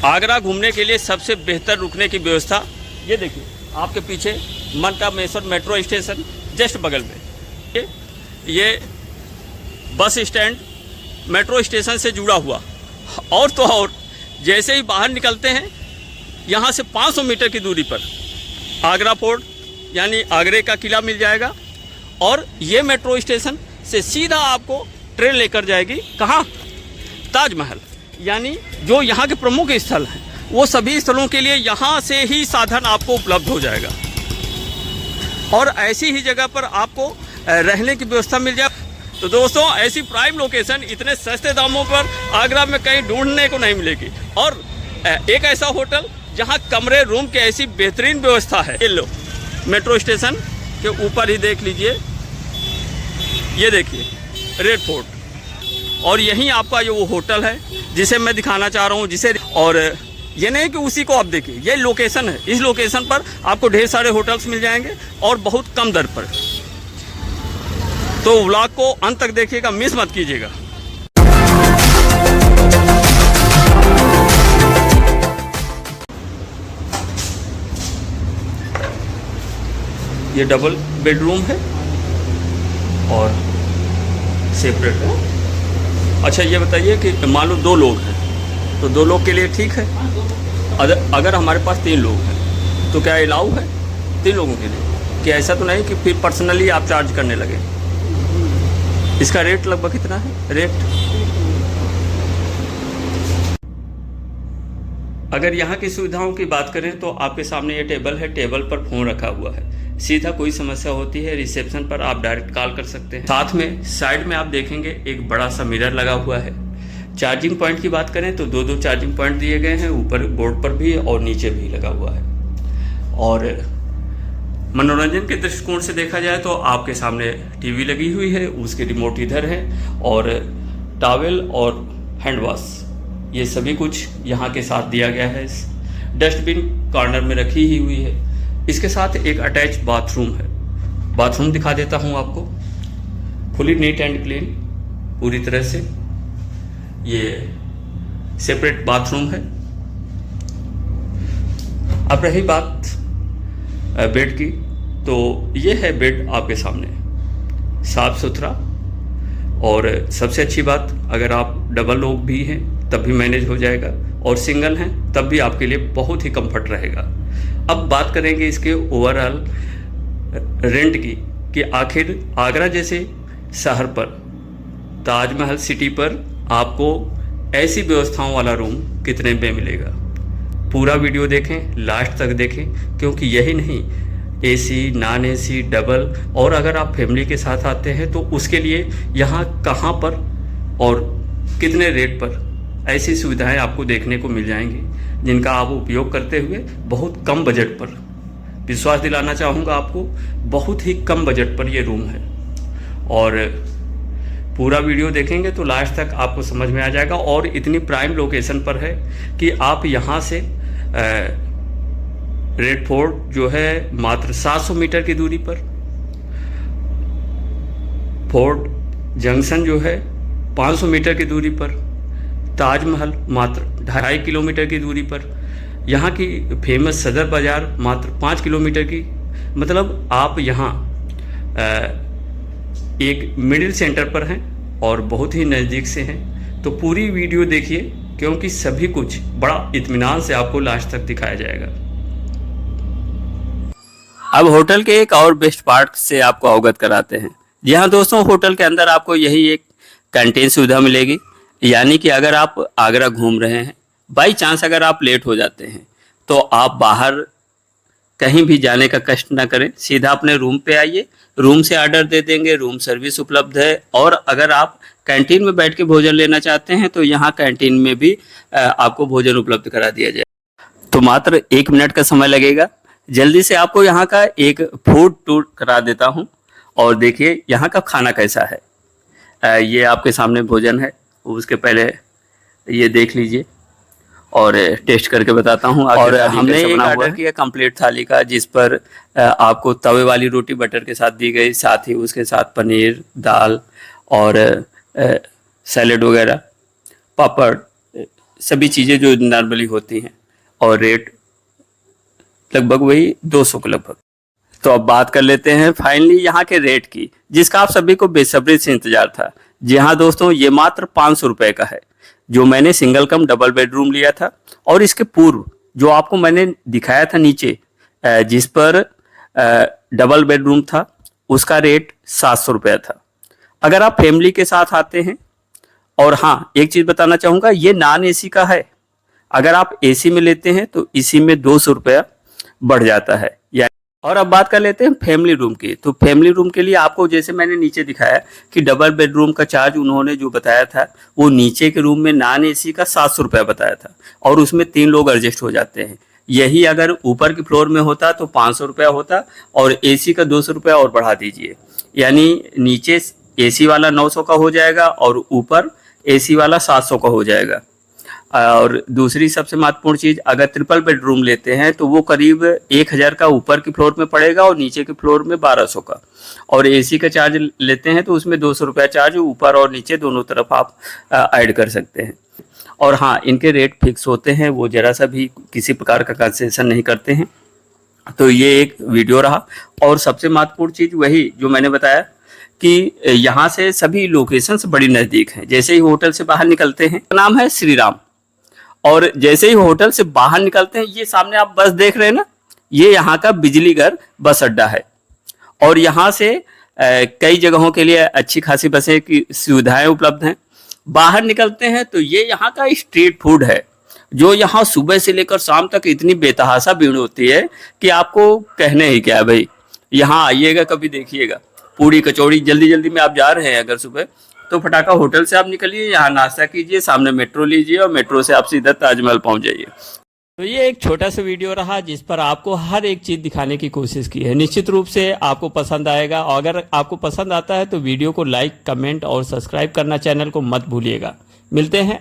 आगरा घूमने के लिए सबसे बेहतर रुकने की व्यवस्था, ये देखिए आपके पीछे मनकामेश्वर मेट्रो स्टेशन जस्ट बगल में, ये बस स्टैंड मेट्रो स्टेशन से जुड़ा हुआ। और तो और जैसे ही बाहर निकलते हैं यहाँ से 500 मीटर की दूरी पर आगरा फोर्ट यानी आगरे का किला मिल जाएगा। और ये मेट्रो स्टेशन से सीधा आपको ट्रेन लेकर जाएगी कहाँ? ताजमहल। यानी जो यहाँ के प्रमुख स्थल हैं वो सभी स्थलों के लिए यहाँ से ही साधन आपको उपलब्ध हो जाएगा और ऐसी ही जगह पर आपको रहने की व्यवस्था मिल जाए। तो दोस्तों, ऐसी प्राइम लोकेशन इतने सस्ते दामों पर आगरा में कहीं ढूंढने को नहीं मिलेगी। और एक ऐसा होटल जहाँ कमरे रूम की ऐसी बेहतरीन व्यवस्था है। ये लो, मेट्रो स्टेशन के ऊपर ही देख लीजिए, ये देखिए रेड फोर्ट, और यहीं आपका ये वो होटल है जिसे मैं दिखाना चाह रहा हूँ, जिसे, और ये नहीं कि उसी को आप देखिए, ये लोकेशन है। इस लोकेशन पर आपको ढेर सारे होटल्स मिल जाएंगे और बहुत कम दर पर। तो व्लॉग को अंत तक देखिएगा, मिस मत कीजिएगा। ये डबल बेडरूम है और सेपरेट है। अच्छा ये बताइए कि मान लो 2 लोग हैं तो 2 लोग के लिए ठीक है। अगर हमारे पास 3 लोग हैं तो क्या अलाउ है 3 लोगों के लिए? कि ऐसा तो नहीं कि फिर पर्सनली आप चार्ज करने लगे? इसका रेट लगभग कितना है? रेट अगर यहाँ की सुविधाओं की बात करें तो आपके सामने ये टेबल है, टेबल पर फ़ोन रखा हुआ है। सीधा कोई समस्या होती है रिसेप्शन पर आप डायरेक्ट कॉल कर सकते हैं। साथ में साइड में आप देखेंगे एक बड़ा सा मिरर लगा हुआ है। चार्जिंग पॉइंट की बात करें तो 2 चार्जिंग पॉइंट दिए गए हैं, ऊपर बोर्ड पर भी और नीचे भी लगा हुआ है। और मनोरंजन के दृष्टिकोण से देखा जाए तो आपके सामने टीवी लगी हुई है, उसके रिमोट इधर है, और टॉवेल और हैंड वॉश ये सभी कुछ यहाँ के साथ दिया गया है। डस्टबिन कॉर्नर में रखी ही हुई है। इसके साथ एक अटैच बाथरूम है। बाथरूम दिखा देता हूँ आपको, फुली नीट एंड क्लीन पूरी तरह से। ये सेपरेट बाथरूम है। अब रही बात बेड की, तो ये है बेड आपके सामने, साफ सुथरा। और सबसे अच्छी बात, अगर आप डबल लोग भी हैं तब भी मैनेज हो जाएगा, और सिंगल हैं तब भी आपके लिए बहुत ही कंफर्ट रहेगा। अब बात करेंगे इसके ओवरऑल रेंट की, कि आखिर आगरा जैसे शहर पर, ताजमहल सिटी पर आपको ऐसी व्यवस्थाओं वाला रूम कितने में मिलेगा। पूरा वीडियो देखें, लास्ट तक देखें, क्योंकि यही नहीं, एसी, नॉन एसी, डबल, और अगर आप फैमिली के साथ आते हैं तो उसके लिए यहाँ कहाँ पर और कितने रेट पर ऐसी सुविधाएं आपको देखने को मिल जाएंगी, जिनका आप उपयोग करते हुए बहुत कम बजट पर, विश्वास दिलाना चाहूँगा आपको, बहुत ही कम बजट पर ये रूम है। और पूरा वीडियो देखेंगे तो लास्ट तक आपको समझ में आ जाएगा। और इतनी प्राइम लोकेशन पर है कि आप यहाँ से रेड फोर्ट जो है मात्र 700 मीटर की दूरी पर, फोर्ट जंक्शन जो है 500 मीटर की दूरी पर, ताजमहल मात्र 2.5 किलोमीटर की दूरी पर, यहाँ की फेमस सदर बाज़ार मात्र 5 किलोमीटर की। मतलब आप यहाँ एक मिडिल सेंटर पर हैं और बहुत ही नज़दीक से हैं। तो पूरी वीडियो देखिए, क्योंकि सभी कुछ बड़ा इत्मीनान से आपको लास्ट तक दिखाया जाएगा। अब होटल के एक और बेस्ट पार्ट से आपको अवगत कराते हैं। जी हाँ दोस्तों, होटल के अंदर आपको यही एक कैंटीन सुविधा मिलेगी। यानी कि अगर आप आगरा घूम रहे हैं, बाई चांस अगर आप लेट हो जाते हैं तो आप बाहर कहीं भी जाने का कष्ट ना करें, सीधा अपने रूम पे आइए, रूम से ऑर्डर दे देंगे, रूम सर्विस उपलब्ध है। और अगर आप कैंटीन में बैठ के भोजन लेना चाहते हैं तो यहाँ कैंटीन में भी आपको भोजन उपलब्ध करा दिया जाए। तो मात्र 1 मिनट का समय लगेगा। जल्दी से आपको यहाँ का एक फूड टूर करा देता हूँ और देखिए यहाँ का खाना कैसा है। ये आपके सामने भोजन है, उसके पहले ये देख लीजिए और टेस्ट करके बताता हूँ। और हमने एक ऑर्डर किया कंप्लीट थाली का, जिस पर आपको तवे वाली रोटी बटर के साथ दी गई, साथ ही उसके साथ पनीर, दाल और सैलेड वगैरह, पापड़, सभी चीज़ें जो नॉर्मली होती हैं, और रेट लगभग वही 200 के लगभग। तो अब बात कर लेते हैं फाइनली यहाँ के रेट की, जिसका आप सभी को बेसब्री से इंतजार था। जी हाँ दोस्तों, ये मात्र 500 रुपये का है, जो मैंने सिंगल कम डबल बेडरूम लिया था। और इसके पूर्व जो आपको मैंने दिखाया था नीचे, जिस पर डबल बेडरूम था, उसका रेट 700 रुपया था। अगर आप फैमिली के साथ आते हैं, और हाँ एक चीज़ बताना चाहूँगा, ये नॉन एसी का है। अगर आप एसी में लेते हैं तो इसी में 200 रुपया बढ़ जाता है। और अब बात कर लेते हैं फैमिली रूम की। तो फैमिली रूम के लिए आपको, जैसे मैंने नीचे दिखाया कि डबल बेडरूम का चार्ज उन्होंने जो बताया था, वो नीचे के रूम में नॉन एसी का 700 रुपया बताया था, और उसमें 3 लोग एडजस्ट हो जाते हैं। यही अगर ऊपर की फ्लोर में होता तो 500 रुपया होता, और एसी का 200 रुपया और बढ़ा दीजिए, यानी नीचे एसी वाला 900 का हो जाएगा और ऊपर एसी वाला 700 का हो जाएगा। और दूसरी सबसे महत्वपूर्ण चीज़, अगर ट्रिपल बेडरूम लेते हैं तो वो करीब 1000 का ऊपर की फ्लोर में पड़ेगा और नीचे के फ्लोर में 1200 का। और एसी का चार्ज लेते हैं तो उसमें 200 रुपया चार्ज ऊपर और नीचे दोनों तरफ आप ऐड कर सकते हैं। और हाँ, इनके रेट फिक्स होते हैं, वो ज़रा सा भी किसी प्रकार का कंसेशन नहीं करते हैं। तो ये एक वीडियो रहा। और सबसे महत्वपूर्ण चीज़ वही जो मैंने बताया कि यहाँ से सभी लोकेशन से बड़ी नज़दीक हैं। जैसे ही होटल से बाहर निकलते हैं, नाम है श्री राम, और जैसे ही होटल से बाहर निकलते हैं, ये सामने आप बस देख रहे हैं ना, ये यहाँ का बिजली घर बस अड्डा है। और यहाँ से कई जगहों के लिए अच्छी खासी बसें की सुविधाएं उपलब्ध हैं। बाहर निकलते हैं तो ये यहाँ का स्ट्रीट फूड है, जो यहाँ सुबह से लेकर शाम तक इतनी बेतहाशा भीड़ होती है कि आपको कहने ही क्या है भाई। यहाँ आइएगा, कभी देखिएगा। पूड़ी कचौड़ी, जल्दी जल्दी में आप जा रहे हैं अगर सुबह, तो फटाका होटल से आप निकलिए, यहाँ नाश्ता कीजिए, सामने मेट्रो लीजिए और मेट्रो से आप सीधा ताजमहल पहुँच जाइए। तो ये एक छोटा सा वीडियो रहा, जिस पर आपको हर एक चीज़ दिखाने की कोशिश की है। निश्चित रूप से आपको पसंद आएगा, और अगर आपको पसंद आता है तो वीडियो को लाइक, कमेंट और सब्सक्राइब करना चैनल को मत भूलिएगा। मिलते हैं